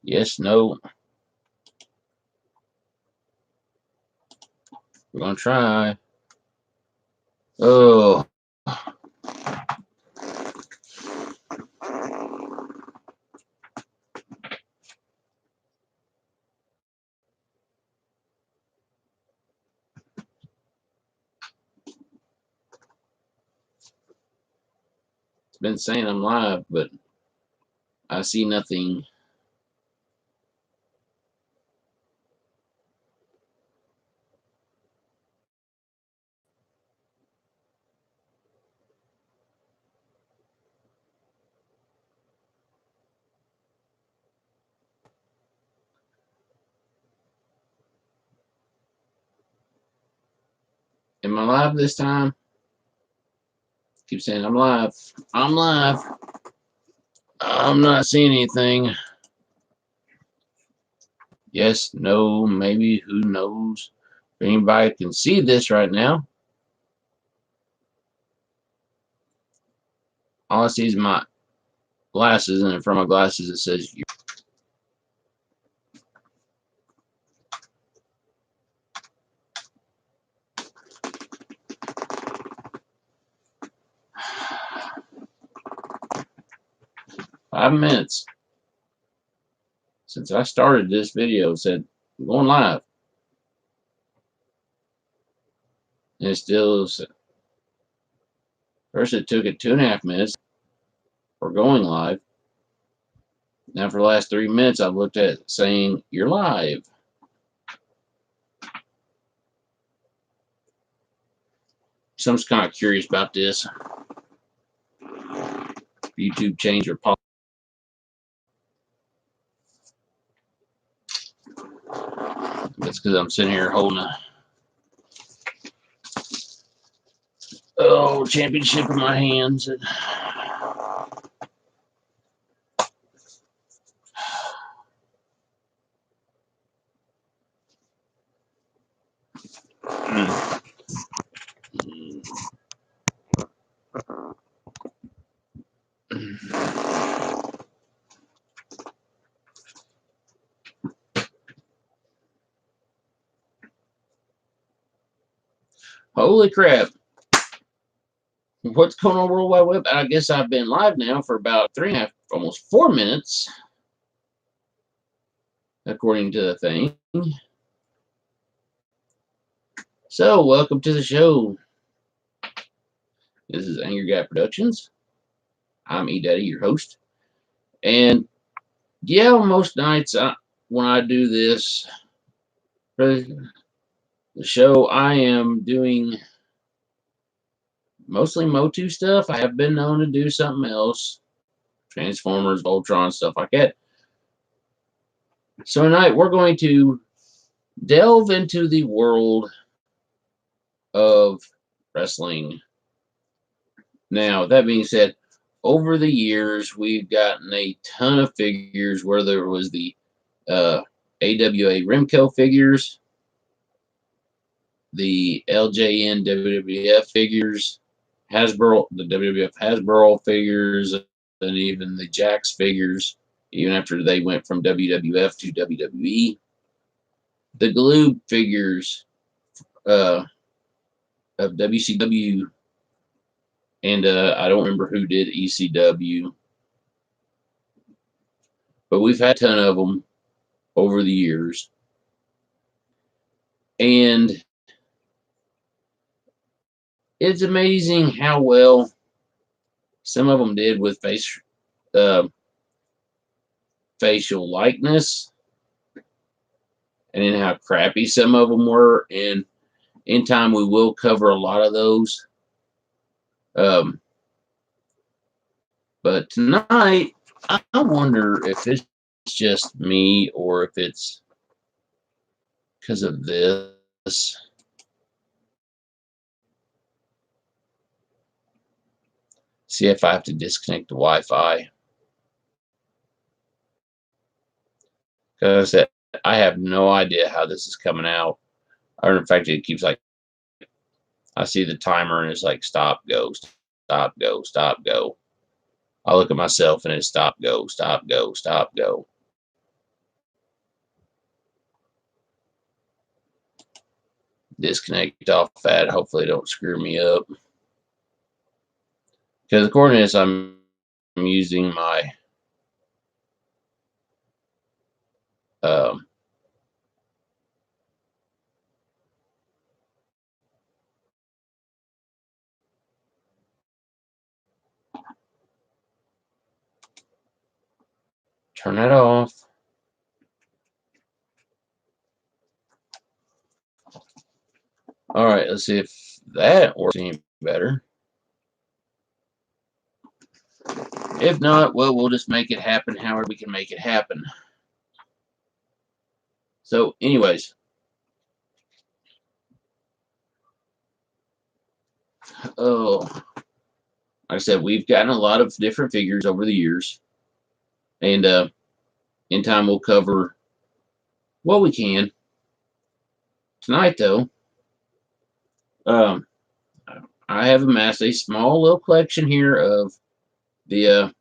Yes, no. We're gonna try. Oh. It's been saying I'm live, but I see nothing. Am I live this time? Keep saying I'm live. I'm live. I'm not seeing anything. Yes, no, maybe, who knows? If anybody can see this right now. All I see is my glasses, and in front of my glasses it says you. Five minutes since I started this video. It said going live. And it still said, first it took it 2.5 minutes for going live. Now for the last 3 minutes I've looked at it saying you're live. So I'm just kind of curious about this. YouTube changed their policy. That's because I'm sitting here holding a championship in my hands. Holy crap. What's going on World Wide Web? I guess I've been live now for about 3.5, almost 4 minutes, according to the thing. So, welcome to the show. This is Anger Guy Productions. I'm E-Daddy, your host. And, yeah, most nights when I do this for the show, I am doing mostly Motu stuff. I have been known to do something else. Transformers, Voltron, stuff like that. So tonight we're going to delve into the world of wrestling. Now, that being said, over the years we've gotten a ton of figures, where there was the AWA Remco figures, the LJN WWF figures, Hasbro, the WWF Hasbro figures, and even the Jax figures, even after they went from WWF to WWE. The Glue figures of WCW, and I don't remember who did ECW, but we've had a ton of them over the years. And it's amazing how well some of them did with facial likeness, and then how crappy some of them were. And in time, we will cover a lot of those. But tonight, I wonder if it's just me or if it's because of this. See if I have to disconnect the Wi-Fi. Because I said, I have no idea how this is coming out. Or in fact, it keeps like, I see the timer and it's like stop, go, stop, go, stop, go. I look at myself and it's stop, go, stop, go, stop, go. Disconnect off that. Hopefully, it don't screw me up. Because according to this, I'm using my um, turn that off. All right, let's see if that works any better. If not, well, we'll just make it happen however we can make it happen. So, anyways, oh, like I said, we've gotten a lot of different figures over the years, and in time we'll cover what we can. Tonight, though, um, I have amassed a small little collection here of the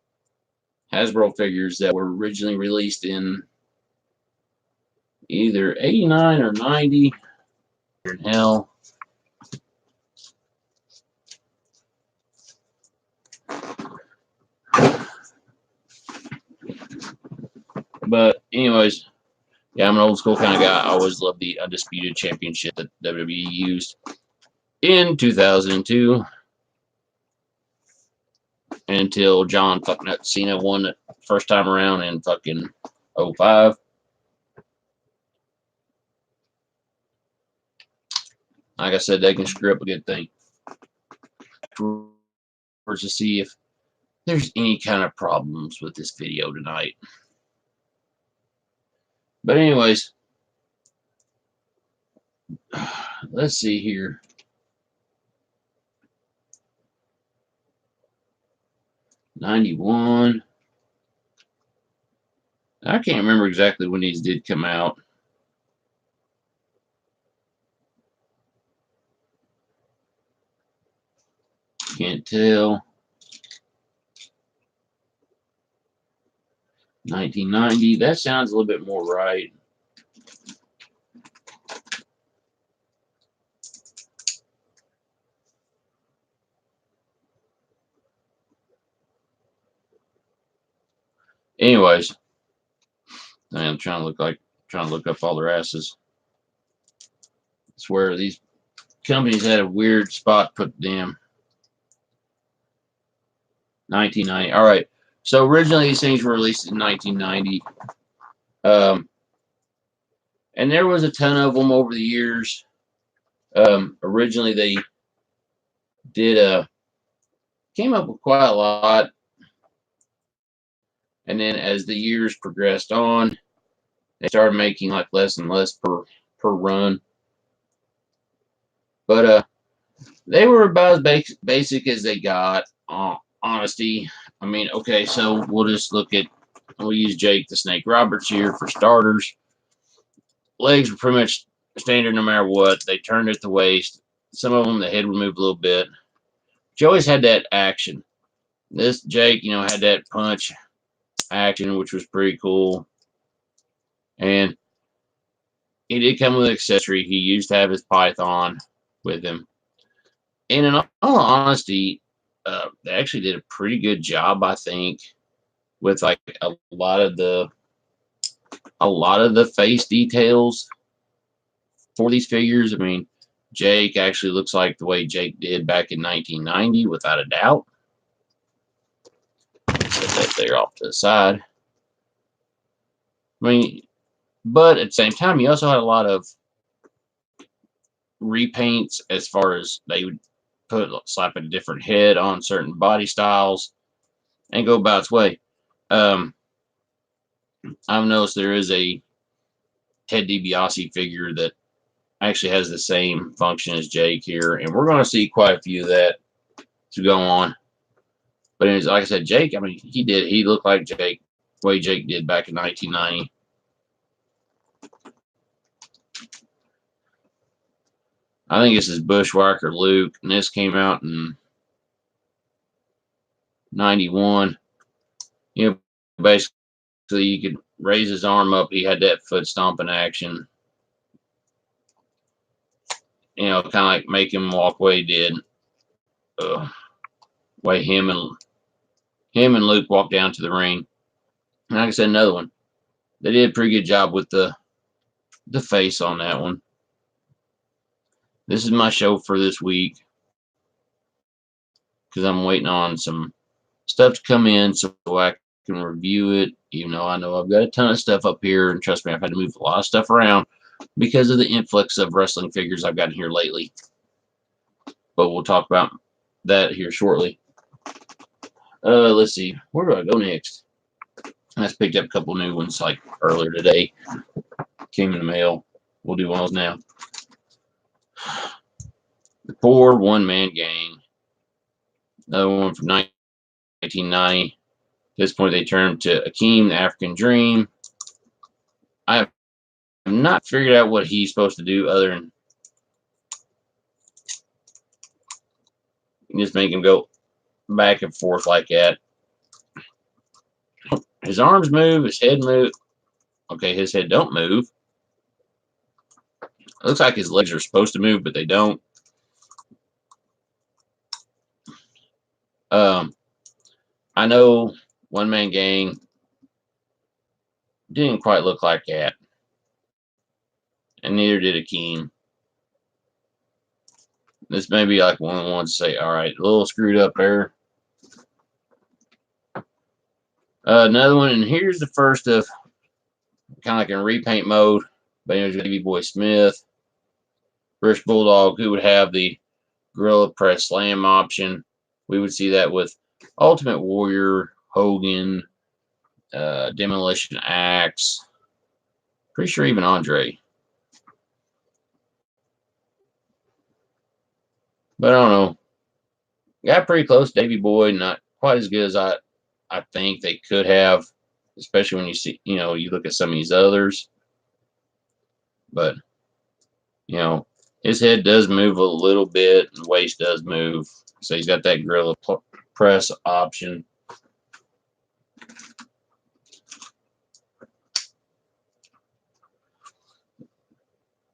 Hasbro figures that were originally released in either 89 or 90. In hell. But anyways, yeah, I'm an old school kind of guy. I always loved the Undisputed Championship that WWE used in 2002 until John fucking Cena won it first time around in fucking 05. Like I said, they can screw up a good thing. To see if there's any kind of problems with this video tonight. But anyways, let's see here. 91. I can't remember exactly when these did come out. Can't tell. 1990. That sounds a little bit more right. Anyways, I'm trying to look up all their asses. I swear these companies had a weird spot put them. 1990. All right. So originally these things were released in 1990. And there was a ton of them over the years. Originally they did came up with quite a lot. And then as the years progressed on, they started making like less and less per run. But they were about as basic as they got. Honesty. I mean, okay, so we'll use Jake the Snake Roberts here for starters. Legs were pretty much standard no matter what. They turned at the waist. Some of them, the head would move a little bit. But you always had that action. This Jake, had that punch action, which was pretty cool. And he did come with an accessory. He used to have his Python with him. And in all honesty, they actually did a pretty good job, I think, with like a lot of the face details for these figures. I mean, Jake actually looks like the way Jake did back in 1990, without a doubt. Set that there off to the side. I mean, but at the same time, you also had a lot of repaints as far as they would slap a different head on certain body styles and go about its way. I've noticed there is a Ted DiBiase figure that actually has the same function as Jake here, and we're going to see quite a few of that to go on. But anyways, like I said, Jake, I mean, he looked like Jake, the way Jake did back in 1990. I think this is Bushwhacker Luke, and this came out in 91. You know, basically you could raise his arm up. He had that foot stomping action. You know, kind of like make him walk way he did. Way him and Luke walked down to the ring. And like I said, another one. They did a pretty good job with the face on that one. This is my show for this week because I'm waiting on some stuff to come in so I can review it. Even though I know I've got a ton of stuff up here, and trust me, I've had to move a lot of stuff around because of the influx of wrestling figures I've gotten here lately. But we'll talk about that here shortly. Let's see, where do I go next? I just picked up a couple new ones like earlier today. Came in the mail. We'll do one of those now. The Poor One-Man Gang. Another one from 1990. At this point, they turned to Akeem, the African Dream. I have not figured out what he's supposed to do other than just make him go back and forth like that. His arms move, his head move. Okay, his head don't move. It looks like his legs are supposed to move, but they don't. I know One Man Gang didn't quite look like that, and neither did Akeem. This may be like one wants to say, all right, a little screwed up there. Another one, and here's the first of kind of like in repaint mode. But here's Davey Boy Smith, British Bulldog, who would have the Gorilla Press Slam option. We would see that with Ultimate Warrior, Hogan, Demolition Axe. Pretty sure even Andre. But I don't know. Got pretty close. Davey Boy, not quite as good as I think they could have, especially when you see, you know, you look at some of these others. But, you know, his head does move a little bit, and the waist does move. So he's got that Gorilla Press option.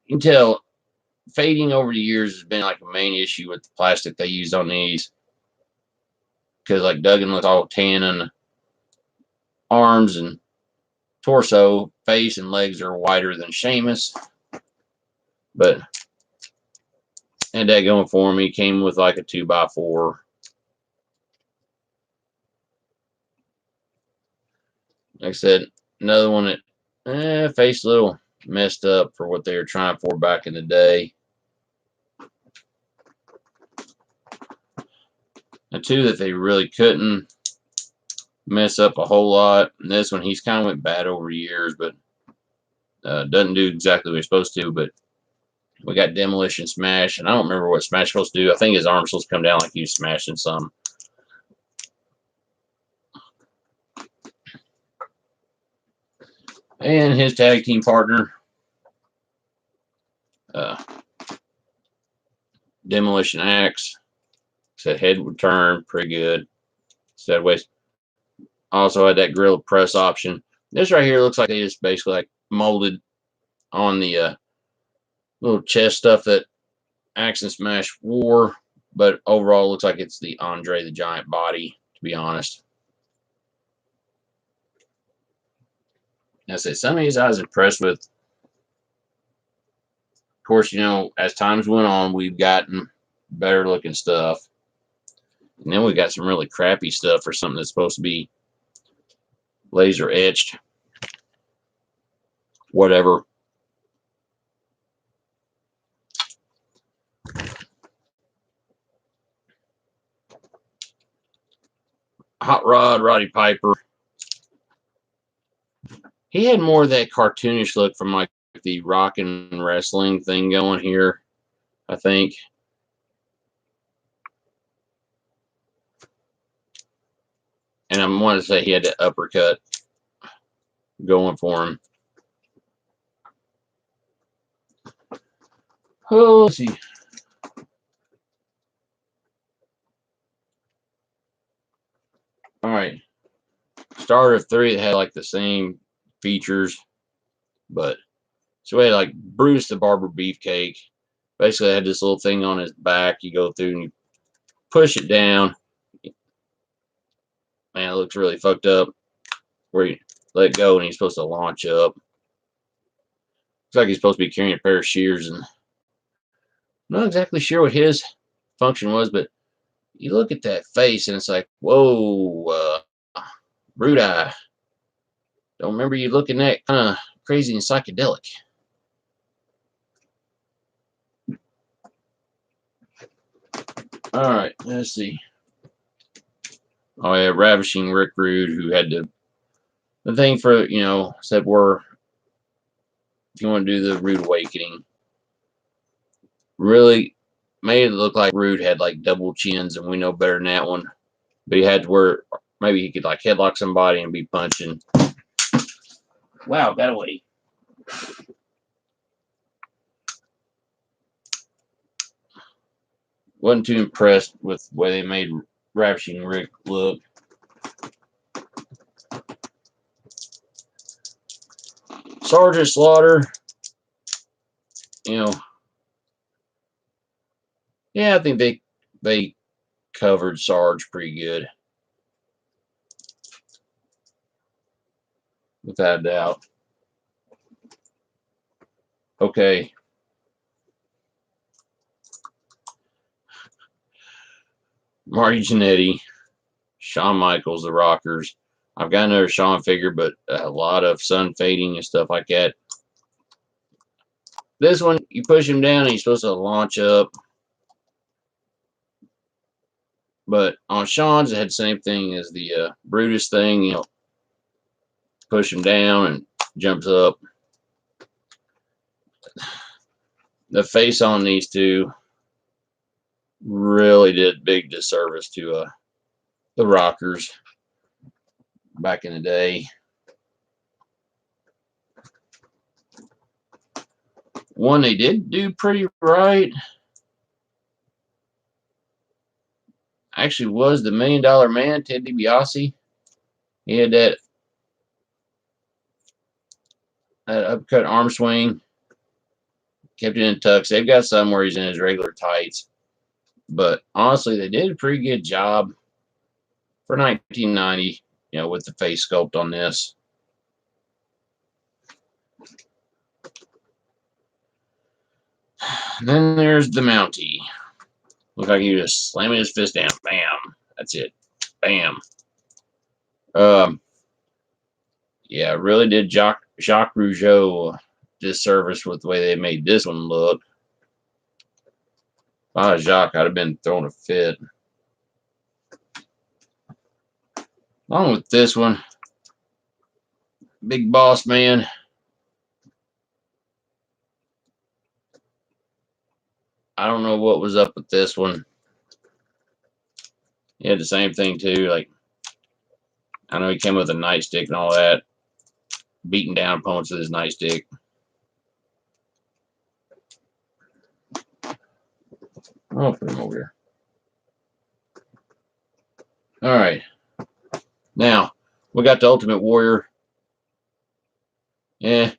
You can tell fading over the years has been like a main issue with the plastic they used on these. Because like Duggan looks all tan and arms and torso, face and legs are wider than Sheamus. But had that going for him. He came with like a 2x4. Like I said, another one that face a little messed up for what they were trying for back in the day. And two that they really couldn't mess up a whole lot. And this one, he's kind of went bad over years, but doesn't do exactly what he's supposed to. But we got Demolition Smash, and I don't remember what Smash was supposed to do. I think his arm's supposed to come down like he was smashing some. And his tag team partner, Demolition Axe. Said head would turn pretty good. Said waist. Also had that Gorilla Press option. This right here looks like they just basically like molded on the little chest stuff that Axe and Smash wore, but overall looks like it's the Andre the Giant body, to be honest. I say some of these I was impressed with. Of course, you know, as times went on, we've gotten better looking stuff. And then we got some really crappy stuff for something that's supposed to be laser etched. Whatever. Hot Rod, Roddy Piper. He had more of that cartoonish look from like the rock and wrestling thing going here, I think. And I wanted to say he had that uppercut going for him. Oh, let's see. started of 3 that had like the same features, but so we had like Brutus the Barber Beefcake. Basically, it had this little thing on his back. You go through and you push it down. Man, it looks really fucked up. Where you let go and he's supposed to launch up. Looks like he's supposed to be carrying a pair of shears, and I'm not exactly sure what his function was, but you look at that face and it's like, whoa, Brute Eye. Don't remember you looking that kind of crazy and psychedelic. Alright, let's see. Oh yeah, Ravishing Rick Rude, who had the thing for, you know, said we're, if you want to do the Rude Awakening, really made it look like Rude had like double chins, and we know better than that one. But he had to where maybe he could like headlock somebody and be punching. Wow, got away. Wasn't too impressed with the way they made Ravishing Rick look. Sergeant Slaughter, you know, yeah, I think they covered Sarge pretty good, without a doubt. Okay. Marty Jannetty, Shawn Michaels, the Rockers. I've got another Shawn figure, but a lot of sun fading and stuff like that. This one, you push him down and he's supposed to launch up. But on Shawn's, it had the same thing as the Brutus thing. You know, push him down and jumps up. The face on these two really did big disservice to the Rockers back in the day. One they did do pretty right actually was the $1 Million Man, Ted DiBiase. He had that uppercut arm swing, kept it in tux. They've got some where he's in his regular tights, but honestly, they did a pretty good job for 1990, you know, with the face sculpt on this. And then there's the Mountie. Look like he was slamming his fist down. Bam. That's it. Bam. Yeah, really did Jacques Rougeau disservice with the way they made this one look. If I was Jacques, I'd have been throwing a fit. Along with this one, Big Boss Man. I don't know what was up with this one. He had the same thing too. Like, I know he came with a nightstick and all that, beating down opponents with his nightstick. I'll put him over here. All right. Now, we got the Ultimate Warrior. Yeah,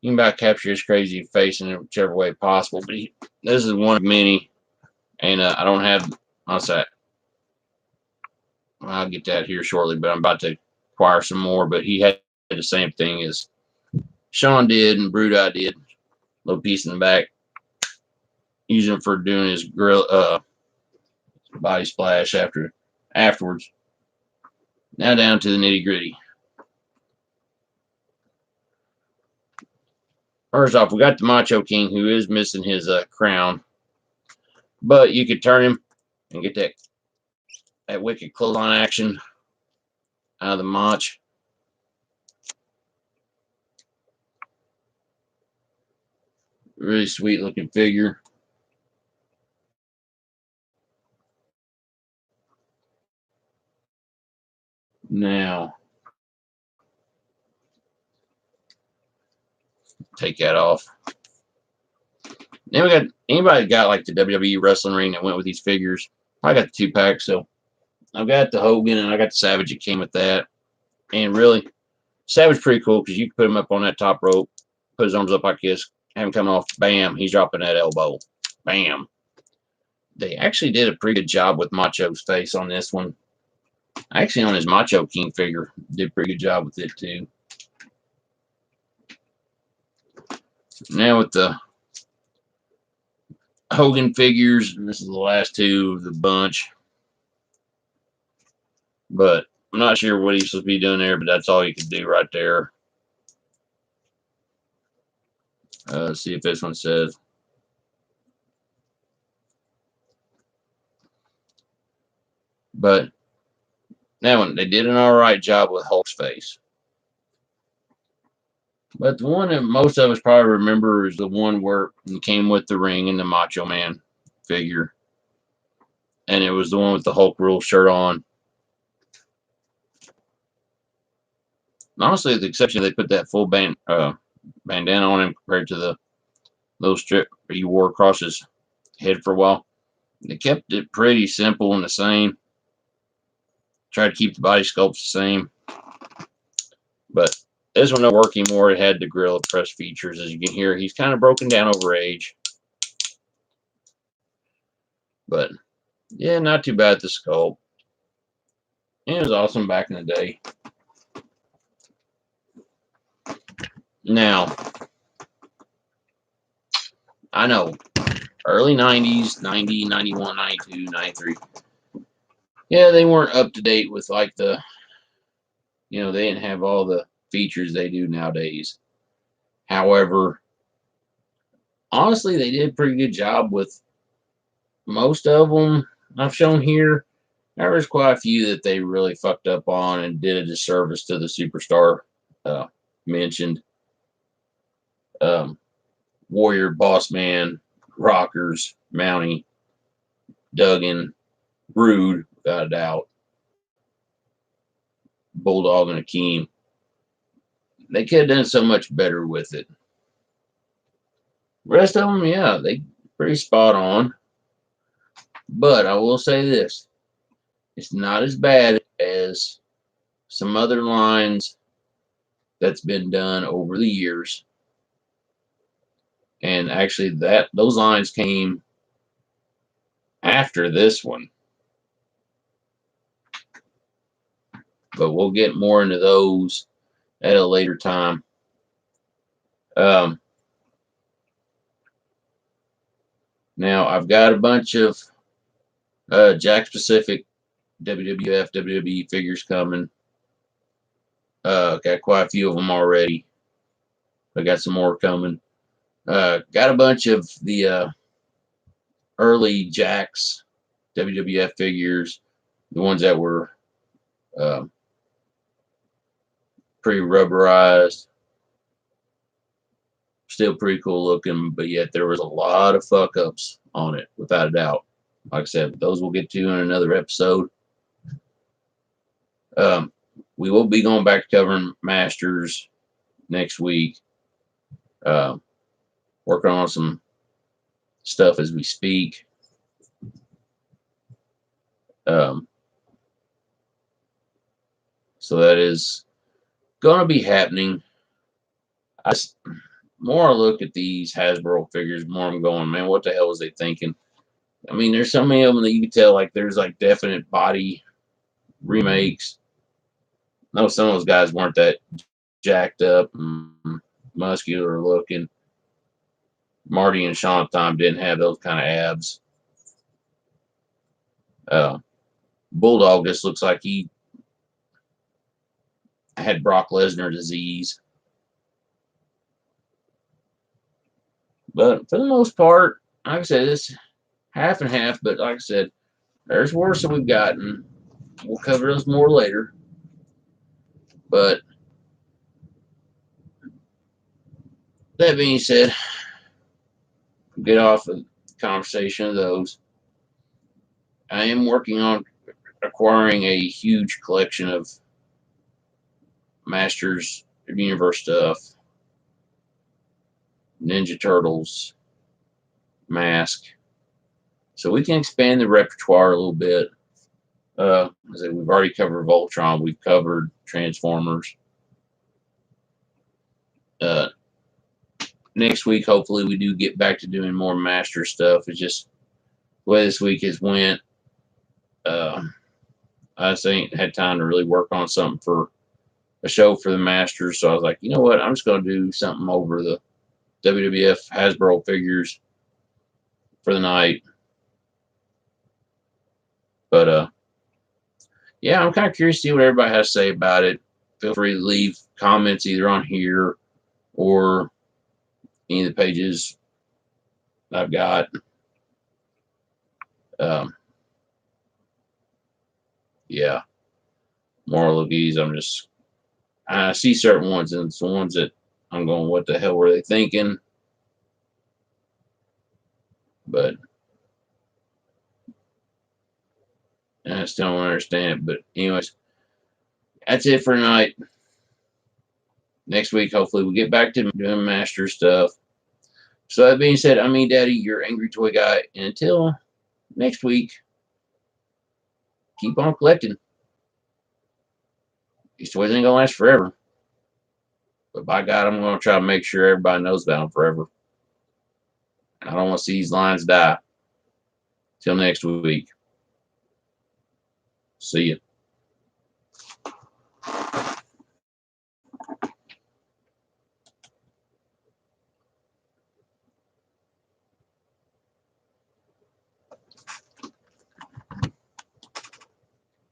you can about capture his crazy face in whichever way possible, but this is one of many, and I don't have, I'll say, I'll get that here shortly, but I'm about to acquire some more, but he had the same thing as Shawn did and Brute Eye did. Little piece in the back. Using him for doing his grill, body splash afterwards. Now down to the nitty gritty. First off, we got the Macho King, who is missing his crown, but you could turn him and get that wicked clothesline action out of the Mach. Really sweet looking figure. Now, take that off. Then we got, anybody got like the WWE wrestling ring that went with these figures? I got the 2-pack, so I've got the Hogan and I got the Savage that came with that. And really, Savage pretty cool because you can put him up on that top rope, put his arms up like this, have him come off, bam, he's dropping that elbow. Bam. They actually did a pretty good job with Macho's face on this one. Actually, on his Macho King figure, did a pretty good job with it too. Now with the Hogan figures, and this is the last two of the bunch. But I'm not sure what he's supposed to be doing there, but that's all you can do right there. Let's see if this one says. But that one, they did an alright job with Hulk's face. But the one that most of us probably remember is the one where it came with the ring and the Macho Man figure. And it was the one with the Hulk Rule shirt on. And honestly, with the exception they put that full bandana on him compared to the little strip he wore across his head for a while. They kept it pretty simple and the same. Tried to keep the body sculpts the same. But this one don't work anymore. It had the Gorilla Press features. As you can hear, he's kind of broken down over age. But, yeah, not too bad, the sculpt. It was awesome back in the day. Now, I know, early 90s, 90, 91, 92, 93. Yeah, they weren't up to date with like the, they didn't have all the features they do nowadays. However, honestly, they did a pretty good job with most of them I've shown here. There was quite a few that they really fucked up on and did a disservice to the superstar mentioned. Warrior, Boss Man, Rockers, Mountie, Duggan, Rude, without a doubt, Bulldog and Akeem. They could have done so much better with it. Rest of them, yeah, they pretty spot on. But I will say this. It's not as bad as some other lines that's been done over the years. And actually those lines came after this one. But we'll get more into those at a later time. Now I've got a bunch of Jack Pacific WWF, WWE figures coming. Got quite a few of them already. I got some more coming. Got a bunch of the early Jakks WWF figures, the ones that were pretty rubberized. Still pretty cool looking, but yet there was a lot of fuck ups on it, without a doubt. Like I said, those we'll get to in another episode. We will be going back to covering Masters next week. Working on some stuff as we speak. So that is going to be happening. More I look at these Hasbro figures, more I'm going, man, what the hell was they thinking? I mean, there's so many of them that you can tell, like, there's, like, definite body remakes. No, some of those guys weren't that jacked up and muscular looking. Marty and Sean at the time didn't have those kind of abs. Bulldog just looks like he had Brock Lesnar disease. But for the most part, like I said, it's half and half. But like I said, there's worse that we've gotten. We'll cover those more later. But that being said, get off of the conversation of those. I am working on acquiring a huge collection of Masters of the Universe stuff. Ninja Turtles, Mask. So we can expand the repertoire a little bit. We've already covered Voltron. We've covered Transformers. Next week, hopefully, we do get back to doing more Master stuff. It's just the way this week has went. I just ain't had time to really work on something for a show for the Masters. So I was like, you know what? I'm just going to do something over the WWF Hasbro figures for the night. But yeah, I'm kind of curious to see what everybody has to say about it. Feel free to leave comments either on here or any of the pages I've got. Yeah, moral of these, I see certain ones, and it's the ones that I'm going, what the hell were they thinking? But I still don't understand it. But anyways, that's it for tonight. Next week, hopefully, we get back to doing Master stuff. So that being said, I'm me, Daddy, your angry toy guy. And until next week, keep on collecting. These toys ain't gonna last forever. But by God, I'm gonna try to make sure everybody knows about them forever. I don't want to see these lines die. Till next week. See ya.